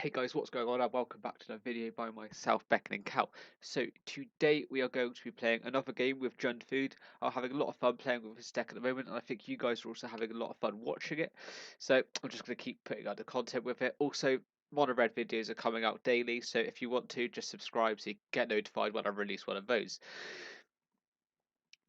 Hey guys, what's going on? And welcome back to another video by myself, BeckoningCow. So today we are going to be playing another game with Jund Food. I'm having a lot of fun playing with this deck at the moment, and I think you guys are also having a lot of fun watching it. So I'm just going to keep putting out the content with it. Also, Mono Red videos are coming out daily, so if you want to, just subscribe so you get notified when I release one of those.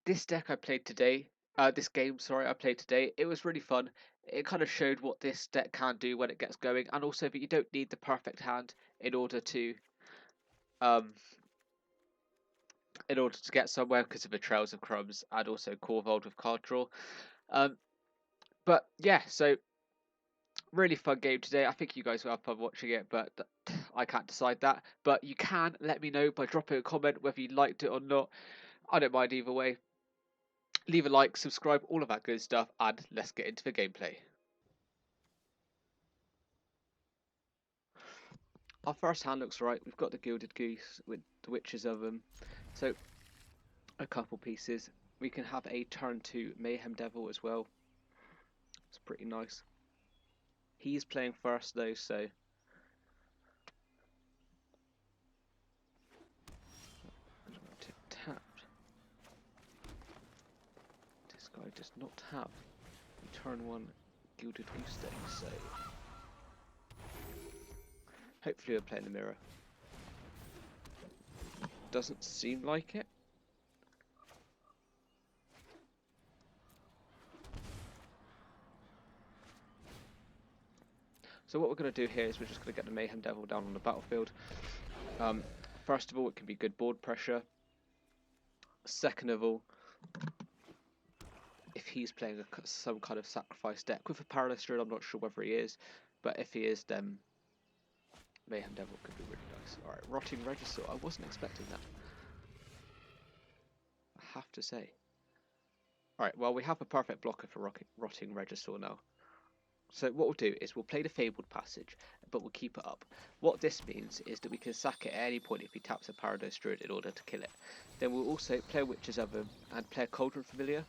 This deck I played today, this game, sorry, I played today, it was really fun. It kind of showed what this deck can do when it gets going, and also that you don't need the perfect hand in order to um get somewhere because of the Trails of Crumbs and also Corvold with card draw. But yeah, so really fun game today. I think you guys will have fun watching it, but I can't decide that. But you can let me know by dropping a comment whether you liked it or not. I don't mind either way. Leave a like, subscribe, all of that good stuff, and let's get into the gameplay. Our first hand looks right. We've got the Gilded Goose with the Witches of them. So, a couple pieces. We can have a turn 2 Mayhem Devil as well. It's pretty nice. He's playing first though, so tapped. This guy does not have a turn 1 Gilded Goose deck, so hopefully we're playing the mirror. Doesn't seem like it. So what we're going to do here is we're just going to get the Mayhem Devil down on the battlefield. First of all, it can be good board pressure. Second of all, if he's playing some kind of sacrifice deck with a Paralysis Druid, I'm not sure whether he is, but if he is, then Mayhem Devil could be really nice. Alright, Rotting Register, I wasn't expecting that, I have to say. Alright, well we have a perfect blocker for Rotting Register now. So what we'll do is we'll play the Fabled Passage, but we'll keep it up. What this means is that we can sack it at any point if he taps a Paralysis Druid in order to kill it. Then we'll also play a Witch's Oven and play a Cauldron Familiar.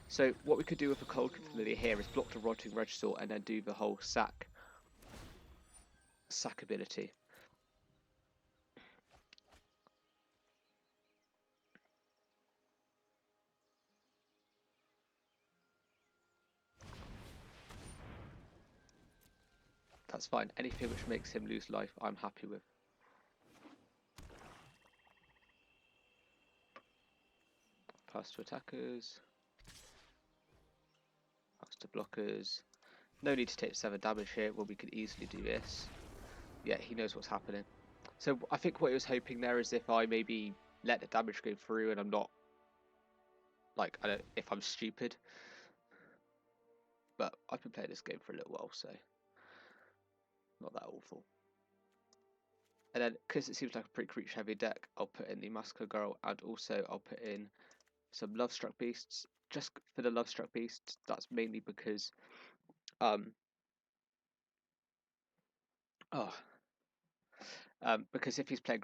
So what we could do with a Cauldron Familiar here is block the Rotting Regisaur and then do the whole sack ability. That's fine. Anything which makes him lose life, I'm happy with. Pass to attackers. Pass to blockers. No need to take 7 damage here, well we could easily do this. Yeah, he knows what's happening. So I think what he was hoping there is if I maybe let the damage go through and I'm not, like, if I'm stupid. But I've been playing this game for a little while, so not that awful. And then, because it seems like a pretty creature heavy deck, I'll put in the Massacre Girl, and also I'll put in some Lovestruck Beasts. Just for the Lovestruck Beasts, that's mainly because because if he's playing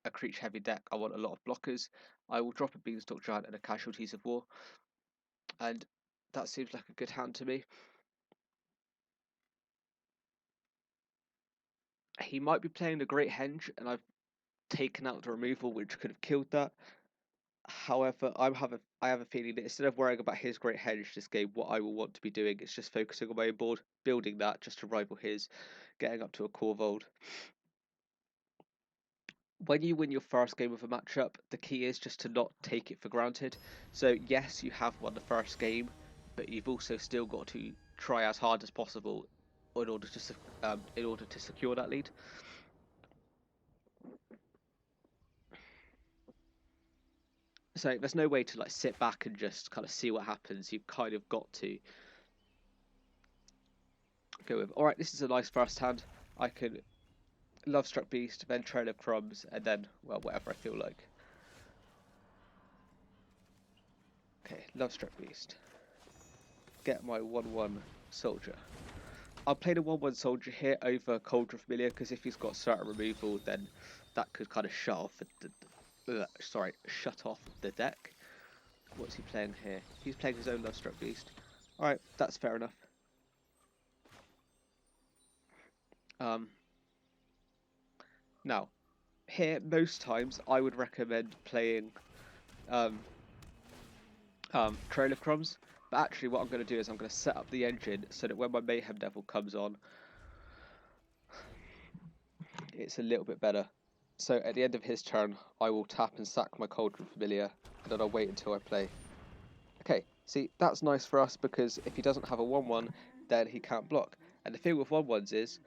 a creature heavy deck, I want a lot of blockers. I will drop a Beanstalk Giant and a Casualties of War, and that seems like a good hand to me. He might be playing the Great Henge, and I've taken out the removal, which could have killed that. However, I have a feeling that instead of worrying about his Great Henge this game, what I will want to be doing is just focusing on my own board, building that just to rival his, getting up to a Corvold. When you win your first game of a matchup, the key is just to not take it for granted. So yes, you have won the first game, but you've also still got to try as hard as possible in order to secure that lead. So there's no way to like sit back and just kind of see what happens. You've kind of got to go with, alright, this is a nice first hand. I can Lovestruck Beast, then Trail of Crumbs, and then, well, whatever I feel like. Okay, Lovestruck Beast. Get my 1-1 soldier. I'll play the 1-1 soldier here over Cauldron Familiar, because if he's got certain removal, then that could kind of shut off the deck. What's he playing here? He's playing his own Lovestruck Beast. Alright, that's fair enough. Now, here, most times, I would recommend playing Trail of Crumbs, but actually what I'm going to do is I'm going to set up the engine so that when my Mayhem Devil comes on, it's a little bit better. So at the end of his turn, I will tap and sack my Cauldron Familiar, and then I'll wait until I play. Okay, see, that's nice for us because if he doesn't have a 1-1, then he can't block. And the thing with 1-1s is,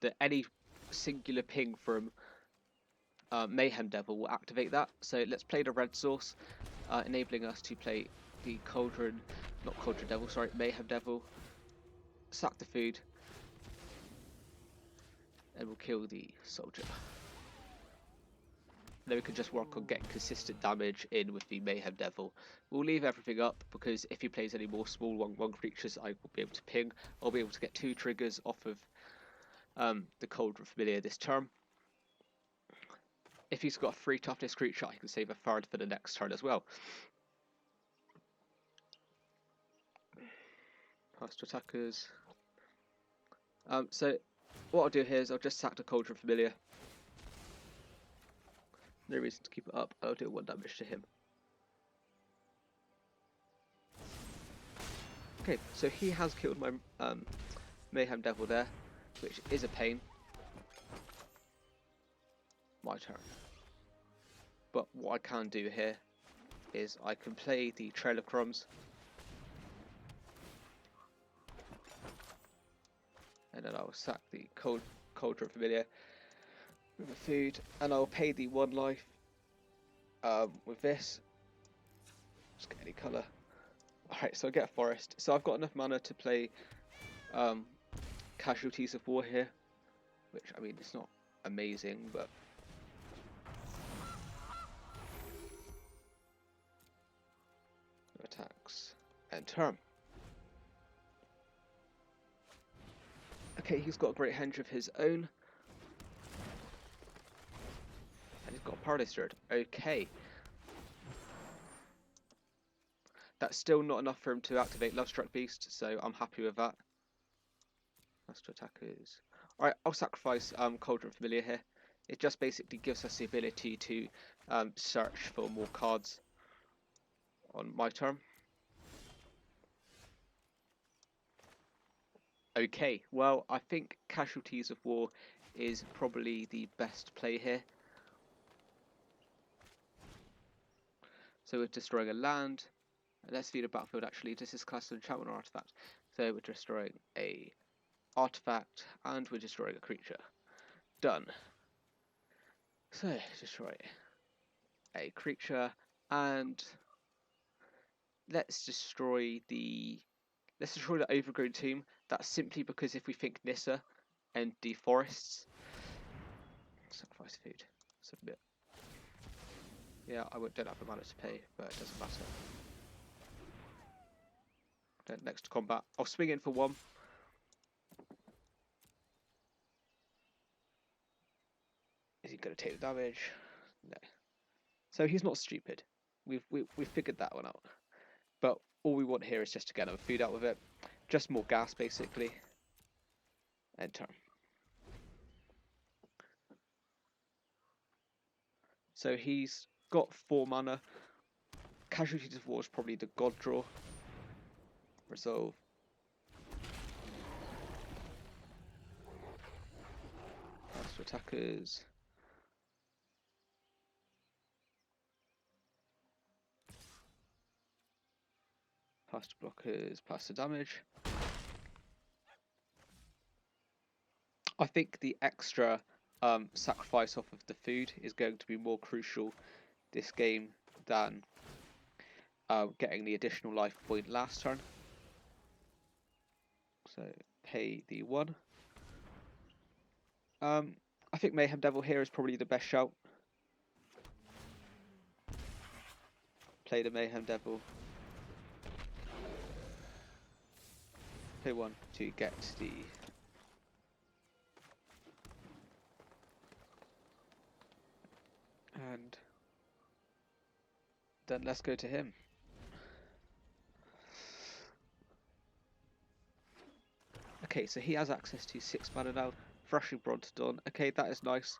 that any singular ping from Mayhem Devil will activate that. So let's play the red source, enabling us to play the Mayhem Devil, sack the food, and we'll kill the soldier. And then we can just work on getting consistent damage in with the Mayhem Devil. We'll leave everything up because if he plays any more small 1-1 creatures, I will be able to ping. I'll be able to get 2 triggers off of the Cauldron Familiar this turn. If he's got a 3 toughness creature, I can save a 3rd for the next turn as well. Pass to attackers. So what I'll do here is I'll just sack the Cauldron Familiar. No reason to keep it up. I'll do 1 damage to him. Okay, so he has killed my Mayhem Devil there, which is a pain. My turn. But what I can do here is I can play the Trail of Crumbs. And then I'll sack the Cauldron Familiar with the food, and I'll pay the 1 life with this. Just get any colour. Alright, so I get a forest. So I've got enough mana to play Casualties of War here, which, I mean, it's not amazing, but attacks and turn. Okay, he's got a great henge of his own. And he's got a Paralysard. Okay. That's still not enough for him to activate Lovestruck Beast, so I'm happy with that. That's to attackers. Alright, I'll sacrifice Cauldron Familiar here. It just basically gives us the ability to search for more cards on my turn. Okay, well, I think Casualties of War is probably the best play here. So we're destroying a land. Let's view the battlefield actually. This is classed as an enchantment or artifact. So we're destroying a artifact and we're destroying a creature. Done. So destroy a creature and let's destroy the overgrown tomb. That's simply because if we think Nissa and deforests, sacrifice food, submit. Yeah, I don't have the mana to pay, but it doesn't matter. Then next to combat, I'll swing in for 1. Is he going to take the damage? No. So he's not stupid. We've figured that one out. But all we want here is just to get another food out of it. Just more gas, basically. End turn. So he's got 4 mana. Casualties of War is probably the god draw. Resolve. Pass to attackers. Pass to blockers, pass to damage. I think the extra sacrifice off of the food is going to be more crucial this game than getting the additional life point last turn. So pay the 1. I think Mayhem Devil here is probably the best shout. Play the Mayhem Devil. Pay 1 to get the and then let's go to him. Okay, so he has access to 6 mana now. Thrashing Brontodon. Okay, that is nice.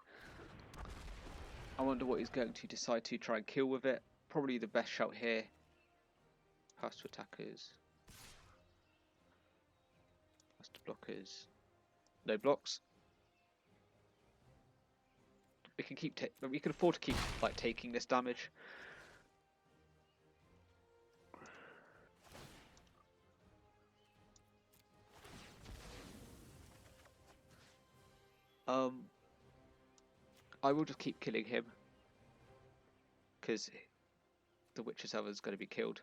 I wonder what he's going to decide to try and kill with it. Probably the best shout here. Pass to attackers. Pass to blockers. No blocks. We can keep. We can afford to keep like taking this damage. I will just keep killing him because the Witch's Oven is going to be killed.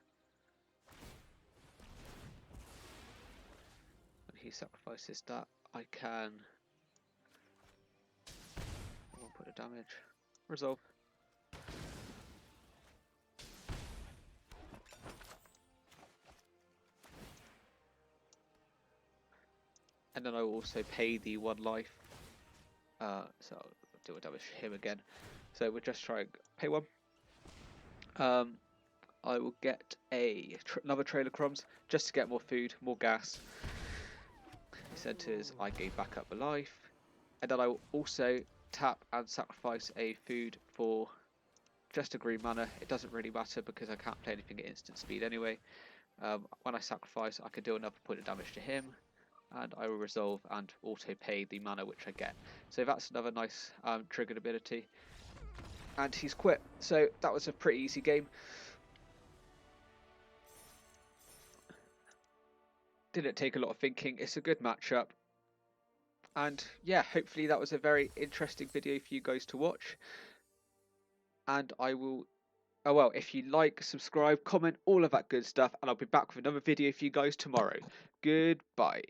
When he sacrifices that, I can 1 point of damage. Resolve. And then I will also pay the 1 life. So I'll do a damage to him again. So we'll just try and pay 1. I will get another Trail of Crumbs just to get more food, more gas. Centers, I gain back up a life. And then I will also tap and sacrifice a food for just a green mana. It doesn't really matter because I can't play anything at instant speed anyway. When I sacrifice, I can do another point of damage to him. And I will resolve and auto pay the mana which I get. So that's another nice triggered ability. And he's quit. So that was a pretty easy game. Didn't take a lot of thinking. It's a good matchup. And yeah, hopefully that was a very interesting video for you guys to watch. And I will, oh well, if you like, subscribe, comment, all of that good stuff. And I'll be back with another video for you guys tomorrow. Goodbye.